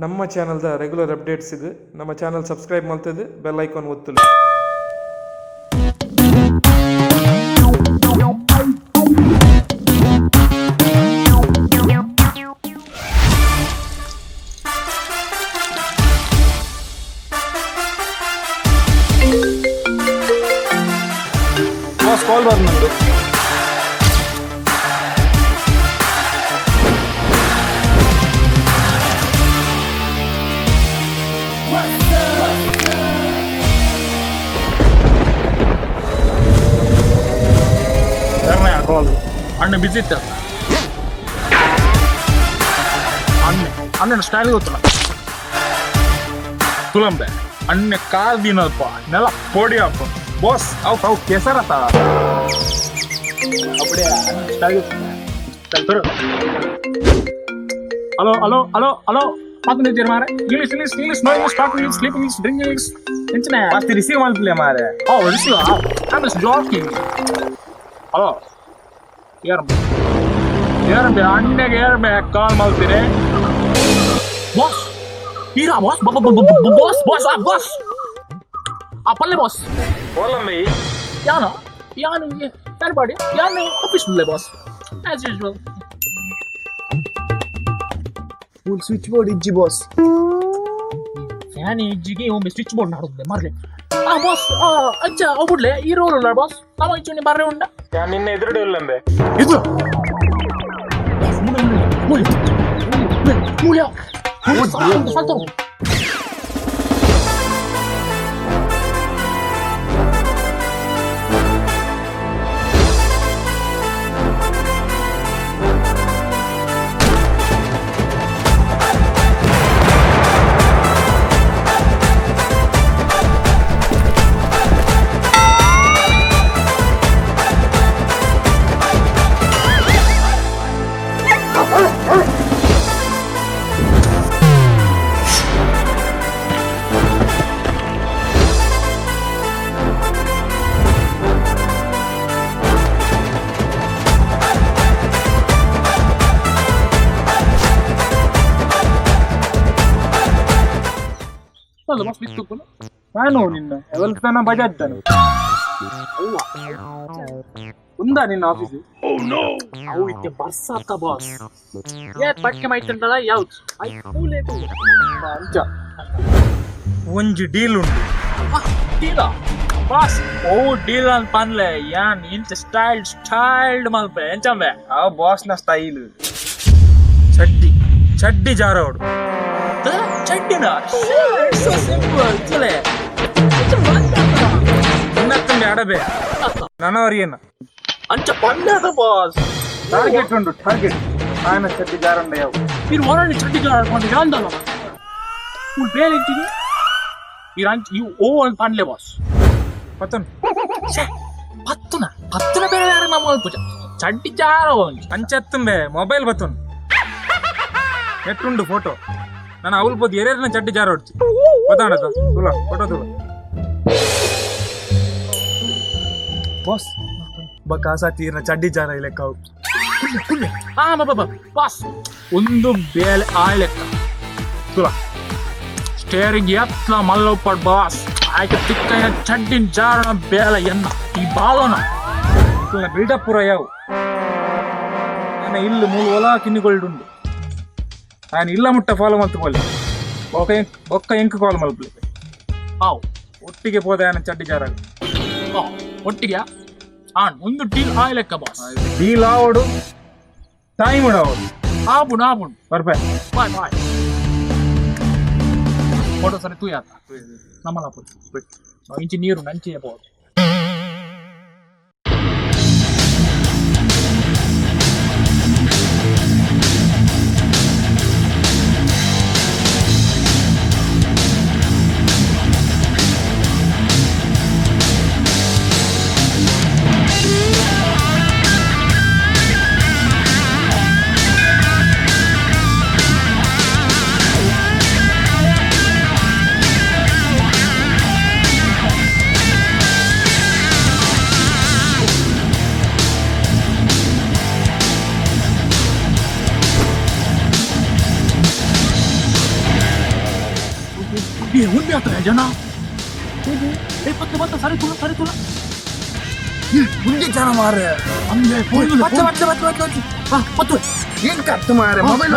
ನಮ್ಮ ಚಾನಲ್ದ ರೆಗ್ಯುಲರ್ ಅಪ್ಡೇಟ್ಸ್ಗೆ ನಮ್ಮ channel subscribe ಮಾಡ್ತದೆ, ಬೆಲ್ ಐಕಾನ್ ಒತ್ತಲು. ಕಾಲ್ ಬಂದು ಕಾಲ್ ಅಣ್ಣ ಬಿಸಿ ಇತ್ತ. ಅಣ್ಣನ ಸ್ಟೈಲ್ ಗೊತ್ತಲ್ಲ, ತುಳಂಬೆ ಅಣ್ಣ ಕಾದಿನಪ್ಪ ನೆಲ ಪೋಡಿ ಅಪ್ಪ ಬಾಸ್ ಅವು ಕೆಸರತ್ತ அப்படியே style. Hello hello hello hello பார்த்து நிறுத்திடு மாरे. English English English no English talk English sleep English drink English ಎಂಚನೆ ಫಸ್ಟ್ ರಿಸೀವ್ ಮಾಡ್ತಿಲ್ಲ ಮಾರೆ. Oh receive I am just joking. Hello ಯಾರಂಬೆ ಅಣ್ಣಗೆ ಯಾರಂಬೆ ಕಾಲ್ ಮಾಡ್ತೀರಿ ಬಾಸ್? ಈರಾ ಬಾಸ್ ಬಾಸ್ ಬಾಸ್ ಬಾಸ್ ಆ ಪಲ್ಲೆ ಬಾಸ್ ಬೋಲಂಬಿ ಯಾನು ಯಾನು ಯಾರು ಬಾಡಿ ಯಾನು ಆಫೀಸ್ನಲ್ಲೇ boss as usual. Full switch board ಇಜ್ಜಿ ಬಾಸ್. ಫ್ಯಾನ್ ಇಜ್ಜಿಗೆ ಒಮ್ಮೆ ಸ್ವಿಚ್ ಬೋರ್ಡ್ ನಾಡುತ್ತೆ ಮಾರ್ರೆ. ಆ ಬಾಸ್ ಅಜ್ಜ ಹೋಗ್ಬಿಡ್ಲೆ ಈ ರೋಲ್ ಇಲ್ಲ ಬಾಸ್. ನಮ್ಮ ಇಚ್ಚುನಿ ಬರ್ರೆ ಉಂಡ ಯಾನ್ ನಿನ್ನ ಎದುರುಡೆ ಇಲ್ಲಂಬೆ ಇದು ಮೂಲ್ಯ ಸಾಲ್ತು. ಬಾಸ್ ಬಿತ್ತು ನಾನು ನಿನ್ನ ಎವಲ್ತಾನ ಬಜಾದ್ದಾನು ఉందా నిన్న ఆఫీస్? ఓ నో అవు ఇతే బర్సాత బాస్ ఏ పట్కే మైతుంటದ యావ్ ఐ కూలేకు ಅಂಚ ಒಂಜಿ ಡೀಲ್ ಉಂಟು. ಡೀಲ ಬಾಸ್ ಓ ಡೀಲ್ ಅಂತ ಪನ್ಲೆ ಯಾನ್ ಇಂತ ಸ್ಟೈಲ್ಡ್ ಮಲ್ಪೆ ಎಂಚಂಬೆ ಆ ಬಾಸ್ ನ ಸ್ಟೈಲ್ ಚಡ್ಡಿ ಚಡ್ಡಿ ಜಾರೋಡು ಚಡ್ಡಿನ ಸೊ ಸಿಂಪಲ್ ಚಲೆ ಇನ್ನತ್ತಂಬೆ ಅಡಬೆ ನನವರಿಯನ್ನ ಅಂಚ ಪಂಡದ ಬಾಸ್ ಟಾರ್ಗೆಟ್ ಉಂಟು ಟಾರ್ಗೆಟ್ ఆయన చడ్డి జారండి మీరు ఓరని చడ్డి జారకుండా జాందల ఫుల్ పేల్ ఇంటికి ఈ రంచ్ యు ఓ అని పన్లే బాస్ పత్తన్ పత్తన ಬೇರೆ ಯಾರು ನಮ್ಮ ಪೂಜ ಚಡ್ಡಿ ಜಾರ ಅಂಚತ್ತಂಬೆ ಮೊಬೈಲ್ ಬತ್ತನ್ ಎಟ್ಟುಂಡು ಫೋಟೋ ನಾನು ಅವಲ್ ಪೋದು ಎರೇರನ ಚಡ್ಡಿ ಜಾರ ಹೊಡ್ತಿ ಗೊತ್ತಾಣ ತುಲ ಫೋಟೋ ತುಲ ಬಾಸ್ ಬಕಾಸ ತೀರ್ನ ಚಡ್ಡಿ ಜಾರ ಲೆಕ್ಕ ಬಾಸ್ ಒಂದು ಬೇಲೆ ಆ ಲೆಕ್ಕ ತುಲ ಸ್ಟೇರಿಂಗ್ ಎತ್ಲ ಮಲ್ಲೊಪ್ಪಡ್ ಬಾಸ್ ಆಯ್ಕೆ ತಿಕ್ಕೈನ ಚಡ್ಡಿನ ಜಾರನ ಬೇಲೆ ಎನ್ನ ಈ ಬಾಲೋನ ಬಿಲ್ಡಪ್ ಪುರ ಯಾವು ನಾನು ಇಲ್ಲಿ ಮೂಲ ಹೊಲ ಕಿನ್ನಿಗೊಳ್ಳುಂಡು ನಾನು ಇಲ್ಲ ಮುಟ್ಟ ಫಾಲೋ ಮಲ್ತುಕೊಳ್ಳಿ ಒಕ್ಕ ಎಂಕ ಕಾಲ್ ಮಲ್ಪಲಿ ಆವ್ ಒಟ್ಟಿಗೆ ಪೋದ ನಾನು ಚಡ್ಡಿ ಜಾರ ಒಟ್ಟಿಗೆ ಒಂದು ಡೀಲ್ ಆ ಲೆಕ್ಕ ಬಾಸ್. ಡೀಲ್ ಆವಡು ಟೈಮ್ ಆವಡು ಆಪುಂಡು ಬರ್ಬೇ ಬಾಯ್ ಬಾಯ್ ಫೋಟೋ ಸರಿ ತೂ ಯಾತ ನಮ್ಮಲ್ಲ ಇಂಚಿ ನೀರು ನಂಚಿನ ಪೋದು ಉಂಡೆ ಆಗ್ತದೆ ಜನ ಮತ್ತೆ ಸರಿ ತುಳ ಮುಂದೆ ಜನ ಮಾರೆ ಹಂಗೆ ಮತ್ತೆ ಏನ್ ಕತ್ತು ಮಾರೆ ಮೊಬೈಲ್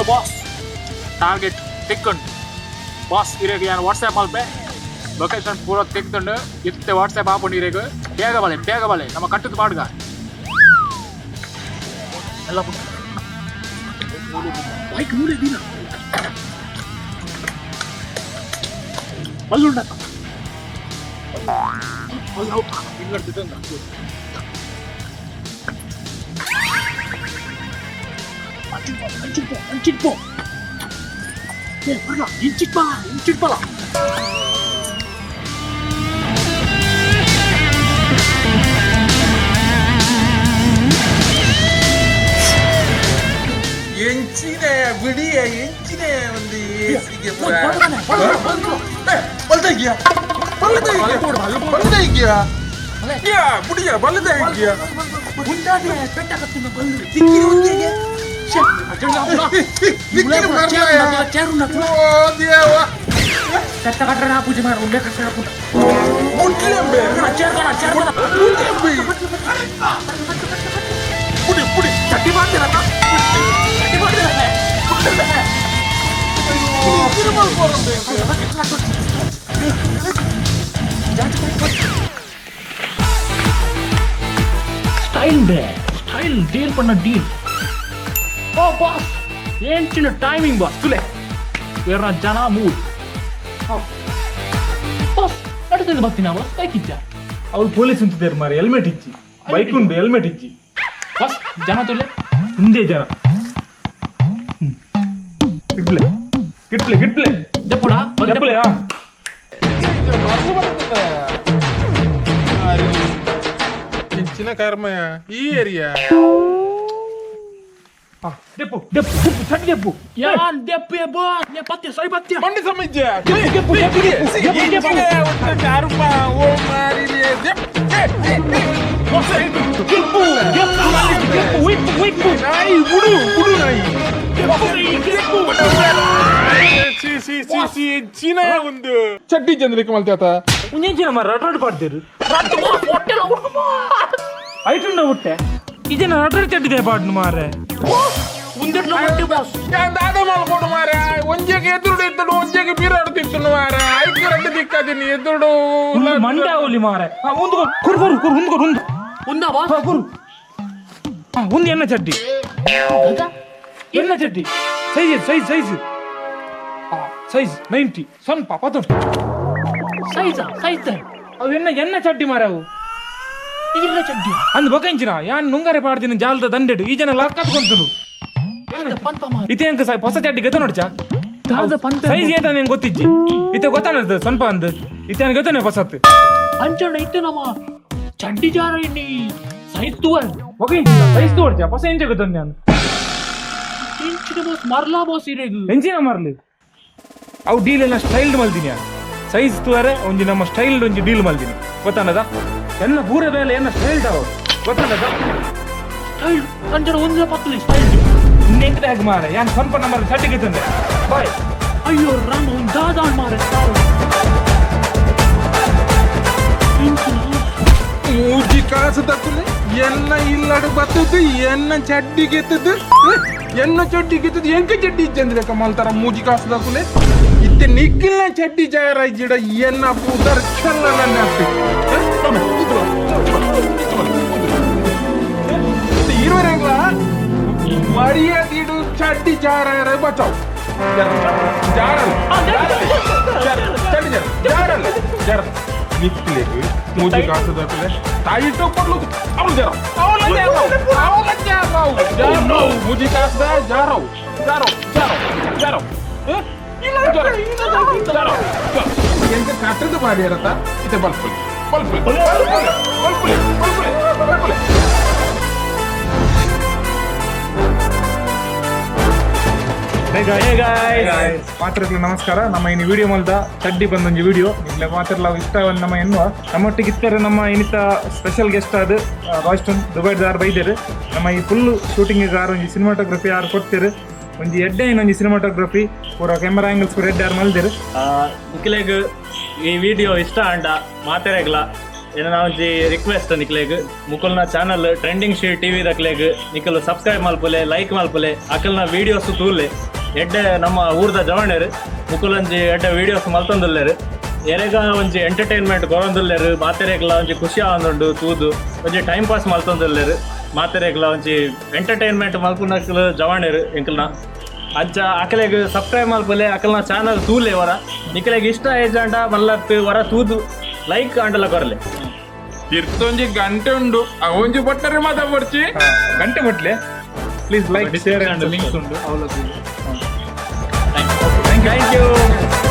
ಬಾಸ್ ಟಾರ್ಗೆಟ್ ತೆಕ್ಕೊಂಡು ಬಾಸ್ ಇರೇಗ ಯಾರು ವಾಟ್ಸ್ಆ್ಯಪ್ ಮಲ್ಪೆ ಲೊಕೇಶನ್ ಪೂರ ತೆಕ್ಕೊಂಡು ಇತ್ತೆ ವಾಟ್ಸ್ಆ್ಯಪ್ ಹಾಕೊಂಡು ಇರೇಗ ಬೇಗ ಬಲೆ ನಮ್ಮ ಕಟ್ಟದ ಪಾಡ್ಗ ಎಲ್ಲ ಬೈಕ್ ಮೂಲೆ ದಿನ ಬಲ್ಲುಂಡ Anjing po. Perlah, incit pala. ಎಂಚಿನೇ ಒಂದು ಏಸಿಗೆ ಬಲ್ದಾಗಿಯಾ ಬಲ್ದಾಗಿಯಾ ಮುಂದಾಡಿ ಪೆಟ್ಟಾಕತ್ತಿನ ಬಲ್ಲು ಸಿಕ್ಕಿನ ಒಂದಿಗೆ ಕಟ್ಟಕಟ್ಟ ಪೂಜೆ ಮಾಡಿ ಉಂಡೆ ಕಟ್ಟ ಚಟ್ಟಿ ಮಾಡ್ತೀರ ಸ್ಟೈಲ್ ಡೀಲ್ பண்ண ಡೀಲ್ ಓ ಬಾಸ್ ಏನ್ ಚಿನ್ನ ಟೈಮಿಂಗ್ ಬಾಸ್ ತುಲೆ ಬೇರೆ ಜನ ಮೂಡ್ ಬಾಸ್ ನಡ್ಕೊಂಡು ಬರ್ತೀನಿ ಬಾಸ್ ಕೈಕಿಚ್ಚ ಅವ್ರು ಪೊಲೀಸ್ ಅಂತಿದ್ದಾರೆ ಮಾರೆ ಹೆಲ್ಮೆಟ್ ಇಚ್ಚಿ ಬೈಕ್ ಉಂಟು ಹೆಲ್ಮೆಟ್ ಇಚ್ಚಿ ಬಾಸ್ ಜನ ತುಲೆ ಹಿಂದೆ ಜನ ಗಿಟ್ಲೆ ಜಪ್ಪಡ ಹೆಚ್ಚಿನ ಕರ್ಮಯ ಈ area Depu, tadi depu. Ya, depu ya bos. Ya pati, sorry pati. Mandi sama aja. Depu. Karma, oh mari dia. Depu. Wait. Nai, budu nai. ಸಿ ಚೀನ ಒಂದು ಚಡ್ಡಿ ಜನರಿಗೆ ಮಲ್ತಾತ ಮುಂಜಾನೆ ಜನ ಮರ ರಡ್ ಪಾಡ್ತೀರು ಐಟುಂಡ ಹುಟ್ಟೆ ಇದನ್ನ ರಡ್ ಚಡ್ಡಿದೆ ಪಾಡ್ನು ಮಾರೆ ದಾದ ಮಾಡ್ಕೊಡು ಮಾರ ಒಂಜೆಗೆ ಎದುರು ಇದ್ದಡು ಒಂಜೆಗೆ ಬೀರಾಡ್ತಿತ್ತು ಮಾರ ಐದು ರಡ್ಡು ದಿಕ್ಕಾದೀನಿ ಎದುರು ಮಂಡ ಅವಲಿ ಮಾರೆ ಒಂದು ಎನ್ನ ಚಡ್ಡಿ ಸೈಜ್ 90 ಸ್ವಲ್ಪ ಪತ್ತು ಸೈಜ್ ಅವು ಎನ್ನ ಚಡ್ಡಿ ಮಾರ ಅವು ಇಲ್ಲ ಚಡ್ಡಿ ಅಂದ್ ಬೊಕಂಚಿನ ಯಾನ್ ನುಂಗಾರೆ ಪಾಡ್ತೀನಿ ಜಾಲದ ದಂಡೆಡು ಈ ಜನ ಲಾಕ್ ಕತ್ಕೊಂತನು ಇತೆ ಅಂಕ ಹೊಸ ಚಡ್ಡಿ ಗತ ನೋಡ್ಚಾ ಸೈಜ್ ಏತ ನಿಂಗೆ ಗೊತ್ತಿಜ್ಜಿ ಇತೆ ಗೊತ್ತಾನದ ಸ್ವಲ್ಪ ಅಂದ್ ಇತೆ ನನಗೆ ಗೊತ್ತಾನೆ ಹೊಸತ್ ಅಂಚಣ್ಣ ಇತ್ತೆ ನಮ್ಮ ಚಡ್ಡಿ ಜಾರ ಇನ್ನಿ ಸೈಜ್ ತುವರ್ ಬೊಕಂಚಿನ ಸೈಜ್ ತೋಡ್ಚಾ ಹೊಸ ಎಂಜ ಗೊತ್ತಾನೆ ನಾನು ಎಂಚಿನ ಬಾಸ್ ಮರ್ಲಾ ಬಾಸ್ ಇರೇಗು ಎಂಚಿನ ಮರ್ಲಿ ಅವು ಡೀಲ್ ಎಲ್ಲ ಸ್ಟೈಲ್ಡ್ ಮಲ್ದಿನಿ ಸೈಜ್ ತುವರೆ ಒಂಜಿ ನಮ್ಮ ಸ್ಟೈಲ್ಡ್ ಒಂಜಿ ಡೀಲ್ ಮಲ್ದಿನಿ ಗೊತ್ತಾನದ ಎನ್ನ ಪೂರ ಬೇಲೆ ಎನ್ನ ಸ್ಟೈಲ್ಡ್ ಅವ ಗೊತ್ತಾನದ ಸ್ಟೈಲ್ ಅಂಜನ ಒಂದೇ ಪತ್ತಲಿ ಸ್ಟೈಲ್ಡ್ ಇನ್ನೆಂತ ಹೇಗೆ ಮಾರೆ ಯಾನ್ ಸ್ವಲ್ಪ ನಮ್ಮ ಚಡ್ಡಿಗೆ ತಂದೆ ಬಾಯ್ ಅಯ್ಯೋ ರಾಮ ಒಂದು ದಾದಾ ಮಾರೆ ಮೂಜಿ ಕಾಸು ತಕ್ಕಲೆ ಎನ್ನ ಇಲ್ಲಡು ಬತ್ತದು ಎನ್ನ ಚಡ್ಡಿಗೆ ಎತ್ತದು ಎನ್ನ ಚಡ್ಡಿಗೆ ಎತ್ತದು ಎಂಕ ಚಡ್ಡಿ ಇಜ್ಜಂದ್ರೆ ಕಮಲ್ತಾರ ಮೂಜಿ ಕಾಸು ತಕ್ಕಲೆ ಇತ್ತೆ ನಿಕ್ಕಿಲ್ನ ಚಡ್ಡಿ ಜಾರ ಇಜ್ಜಿಡ ಎನ್ನ ಪೂದರ್ ಚಲ್ಲ ನನ್ನ ಇರುವರೆಂಗ್ಲ ಮರಿಯಾದಿಡು ಚಡ್ಡಿ ಜಾರ ಬಚಾವ್ मुझे कास्ट दाखले टाइट पडलो आवल जा रहा हूं मुझे कास्ट जा रहा हूं इनके काटे तो मार रहा था इते बल्ब ಮಾತ್ರಕ್ಕೆ ನಮಸ್ಕಾರ. ನಮ್ಮ ಇನ್ನು ವಿಡಿಯೋ ಮೂಲದ ಚಡ್ಡಿ ಬಂದೊಂದು ವಿಡಿಯೋ ಇಲ್ಲ ಮಾತ್ರ ಇಷ್ಟ ನಮ್ಮ ಎನ್ನುವ ನಮ್ಮೊಟ್ಟಿಗೆ ಇತ್ತಾರೆ ನಮ್ಮ ಇನ್ನಿತ ಸ್ಪೆಷಲ್ ಗೆಸ್ಟ್ ಆದ ರಾಯ್ಸ್ಟನ್ ದುಬೈ ದಾರ್ ಬೈದೇರು ನಮ್ಮ ಈ ಫುಲ್ ಶೂಟಿಂಗ್ ಯಾರು ಒಂಜಿ ಸಿನಿಮಾಟೋಗ್ರಫಿ ಯಾರು ಕೊಡ್ತೀರು ಒಂಜಿ ಎಡ್ಡೆ ಇನ್ನೊಂದು ಸಿನಿಮಾಟೋಗ್ರಫಿ ಪೂರ ಕ್ಯಾಮರಾ ಆ್ಯಂಗಲ್ಸ್ ಪೂರ ಎಡ್ಡೆ ಯಾರು ಮಲ್ದಿರು ನಿಕ್ಲೆಗ್ ಈ ವಿಡಿಯೋ ಇಷ್ಟ ಅಂಡ ಮಾತೆರೆಗ್ಲ ಏನ ಒಂಜಿ ರಿಕ್ವೆಸ್ಟ್ ನಿಕ್ಲೆಗ್ ಮುಕುಲ್ನ ಚಾನಲ್ ಟ್ರೆಂಡಿಂಗ್ ಶೀಟ್ ಟಿವಿ ದಕ್ಲೆಗ್ ನಿಕಲ್ ಸಬ್ಸ್ಕ್ರೈಬ್ ಮಲ್ಪುಲೆ ಲೈಕ್ ಮಲ್ಪುಲೆ ಅಕಲ್ನ ವಿಡಿಯೋಸ್ ತೂಲೆ ಎಡ್ಡೆ ನಮ್ಮ ಊರ್ದ ಜವಣರು ಮುಕುಲಂಜಿ ಎಡ್ಡೆ ವಿಡಿಯೋಸ್ ಮಲ್ತೊಂದುಲ್ಲೆರು ಎರೆಗ ಒಂಜಿ ಎಂಟರ್ಟೈನ್ಮೆಂಟ್ ಕೊರೊಂದುಲ್ಲೆರು ಮಾತೆರೆಗ್ಲ ಒಂಜಿ ಖುಷಿ ಆವೊಂದುಂಡು ತೂದು ಒಂಜಿ ಟೈಮ್ ಪಾಸ್ ಮಲ್ತೊಂದುಲ್ಲೆರು ಮಾತೆರೆಗ್ಲ ಒಂಜಿ ಎಂಟರ್ಟೈನ್ಮೆಂಟ್ ಮಲ್ಪುನಕ್ಲು ಜವಣರು ಎಂಕಲ್ನ ಅಂಚ ಅಕಲೆಗ್ ಸಬ್ಸ್ಕ್ರೈಬ್ ಮಲ್ಪುಲೆ ಅಕಲ್ನ ಚಾನಲ್ ತೂಲೆ ವರ ನಿಕಲೆಗ್ ಇಷ್ಟ ಏಜಾಂಡ ಮಲ್ಲತ್ತು ವರ ತೂದು ಲೈಕ್ ಅಂಡಲ ಕೊರಲೆ ಇರ್ತೊಂಜಿ ಗಂಟೆ ಉಂಡು ಅವೊಂಜಿ ಬಟ್ಟರೆ ಮಾತಾ ಬರ್ಚಿ ಗಂಟೆ ಬಟ್ಲೆ please like share and links ಉಂಟು ಥ್ಯಾಂಕ್ ಯು